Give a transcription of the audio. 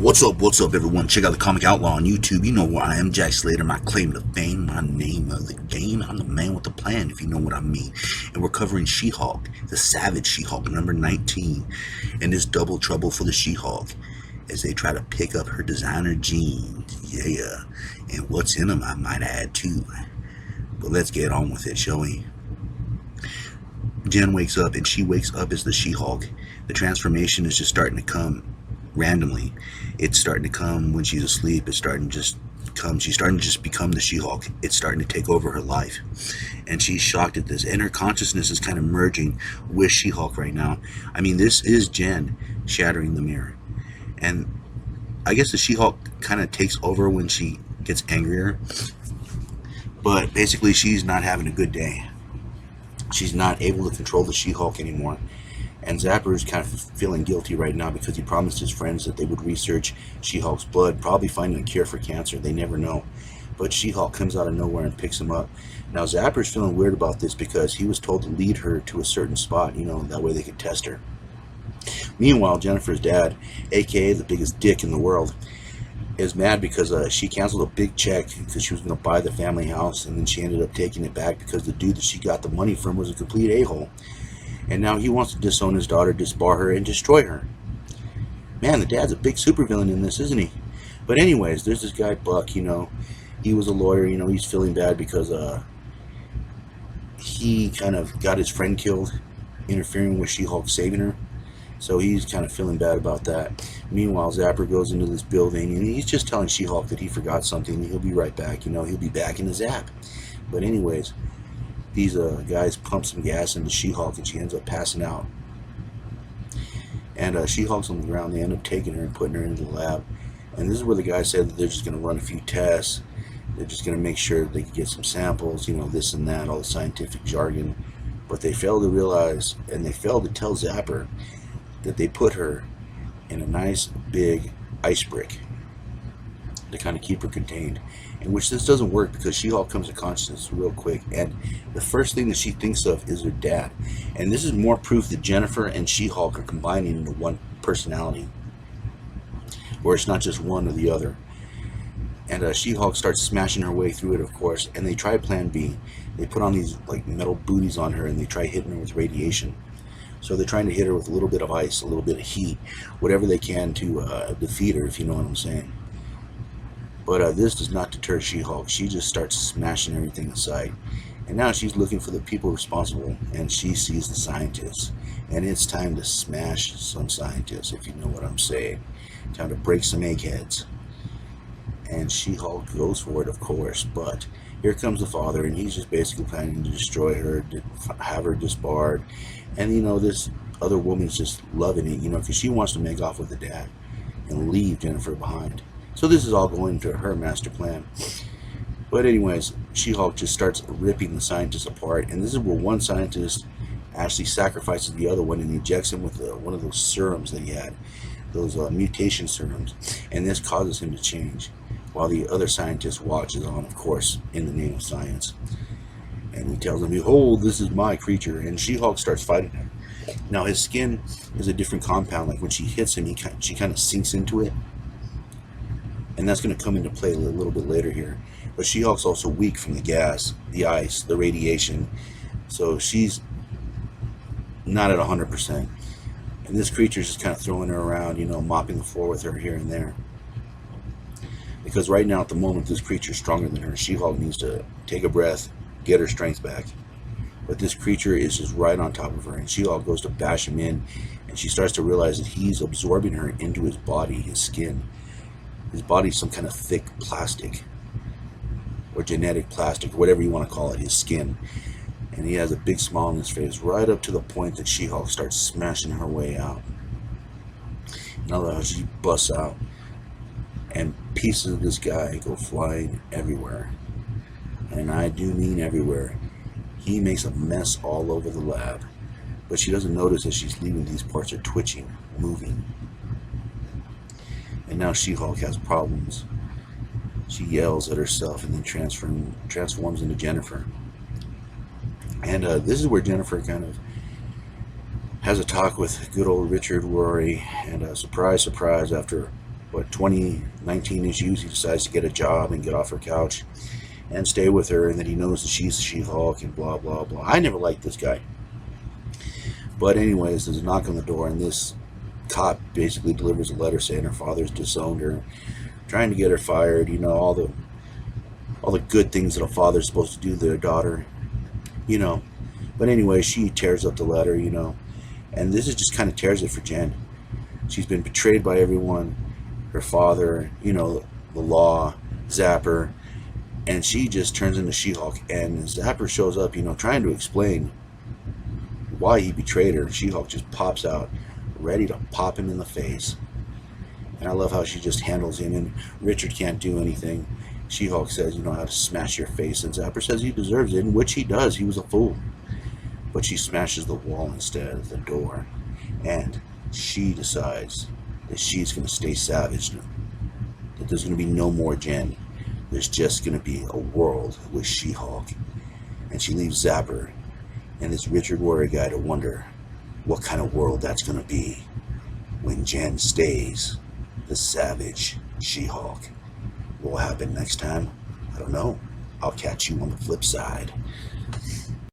What's up, everyone? Check out the Comic Outlaw on YouTube. You know where I am, Jack Slater, my claim to fame, my name of the game. I'm the man with the plan, if you know what I mean. And we're covering She-Hulk, the Savage She-Hulk, number 19. And this double trouble for the She-Hulk as they try to pick up her designer jeans. Yeah. And what's in them, I might add, too. But let's get on with it, shall we? Jen wakes up, and she wakes up as the She-Hulk. The transformation is just starting to come randomly. It's starting to come when she's asleep. It's starting to just come. She's starting to just become the She-Hulk. It's starting to take over her life. And she's shocked at this. And her consciousness is kind of merging with She-Hulk right now. I mean, this is Jen shattering the mirror. And I guess the She-Hulk kind of takes over when she gets angrier. But basically, she's not having a good day. She's not able to control the She-Hulk anymore. And Zapper is kind of feeling guilty right now because he promised his friends that they would research She-Hulk's blood, probably finding a cure for cancer. They never know. But She-Hulk comes out of nowhere and picks him up. Now Zapper's feeling weird about this because he was told to lead her to a certain spot, that way they could test her. Meanwhile, Jennifer's dad, aka the biggest dick in the world, is mad because she canceled a big check because she was going to buy the family house, and then she ended up taking it back because the dude that she got the money from was a complete a-hole. And now he wants to disown his daughter, disbar her, and destroy her. Man, the dad's a big supervillain in this, isn't he? But anyways, there's this guy, Buck, he was a lawyer, he's feeling bad because he kind of got his friend killed, interfering with She-Hulk saving her. So he's kind of feeling bad about that. Meanwhile, Zapper goes into this building, and he's just telling She-Hulk that he forgot something. He'll be right back, he'll be back in the Zap. But anyways, these guys pump some gas into She-Hulk, and she ends up passing out. And She-Hulk's on the ground. They end up taking her and putting her into the lab. And this is where the guy said that they're just going to run a few tests. They're just going to make sure they can get some samples, this and that, all the scientific jargon. But they fail to realize, and they fail to tell Zapper, that they put her in a nice big ice brick to kind of keep her contained. In which this doesn't work because She-Hulk comes to consciousness real quick, and the first thing that she thinks of is her dad. And this is more proof that Jennifer and She-Hulk are combining into one personality, where it's not just one or the other. And She-Hulk starts smashing her way through it, of course, and they try plan B. They put on these metal booties on her, and they try hitting her with radiation. So they're trying to hit her with a little bit of ice, a little bit of heat, whatever they can to defeat her, if you know what I'm saying. But this does not deter She-Hulk. She just starts smashing everything in sight. And now she's looking for the people responsible, and she sees the scientists. And it's time to smash some scientists, if you know what I'm saying. Time to break some eggheads. And She-Hulk goes for it, of course. But here comes the father, and he's just basically planning to destroy her, to have her disbarred. And, this other woman's just loving it, because she wants to make off with the dad and leave Jennifer behind. So this is all going to her master plan. But anyways, She-Hulk just starts ripping the scientists apart. And this is where one scientist actually sacrifices the other one and injects him with one of those serums that he had. Those mutation serums. And this causes him to change. While the other scientist watches on, of course, in the name of science. And he tells him, behold, this is my creature. And She-Hulk starts fighting him. Now his skin is a different compound. Like when she hits him, she kind of sinks into it. And that's going to come into play a little bit later here. But She-Hulk's also weak from the gas, the ice, the radiation. So she's not at 100%. And this creature's just kind of throwing her around, mopping the floor with her here and there. Because right now, at the moment, this creature's stronger than her. She-Hulk needs to take a breath, get her strength back. But this creature is just right on top of her. And She-Hulk goes to bash him in. And she starts to realize that he's absorbing her into his body, his skin. His body's some kind of thick plastic, or genetic plastic, or whatever you want to call it, his skin. And he has a big smile on his face, right up to the point that She-Hulk starts smashing her way out. Now she busts out, and pieces of this guy go flying everywhere. And I do mean everywhere. He makes a mess all over the lab. But she doesn't notice that she's leaving. These parts are twitching, moving. And now She-Hulk has problems. She yells at herself and then transforms into Jennifer. And this is where Jennifer kind of has a talk with good old Richard Rory. And surprise, surprise, after what, 2019 issues, he decides to get a job and get off her couch and stay with her, and that he knows that she's the She-Hulk and blah, blah, blah. I never liked this guy. But anyways, there's a knock on the door, and this cop basically delivers a letter saying her father's disowned her, trying to get her fired, you know, all the good things that a father's supposed to do to their daughter, you know. But anyway, she tears up the letter, you know, and this is just kind of tears it for Jen. She's been betrayed by everyone, her father, you know, the law, Zapper, and she just turns into She-Hulk. And Zapper shows up, you know, trying to explain why he betrayed her. She-Hulk just pops out, ready to pop him in the face. And I love how she just handles him, and Richard can't do anything. She-Hulk says, you know, how to smash your face, and Zapper says he deserves it, in which he does. He was a fool. But she smashes the wall instead of the door, and she decides that she's going to stay savage, that there's going to be no more Jen. There's just going to be a world with She-Hulk. And she leaves Zapper and this Richard Warrior guy to wonder what kind of world that's going to be when Jen stays the savage She-Hulk. What will happen next time? I don't know. I'll catch you on the flip side.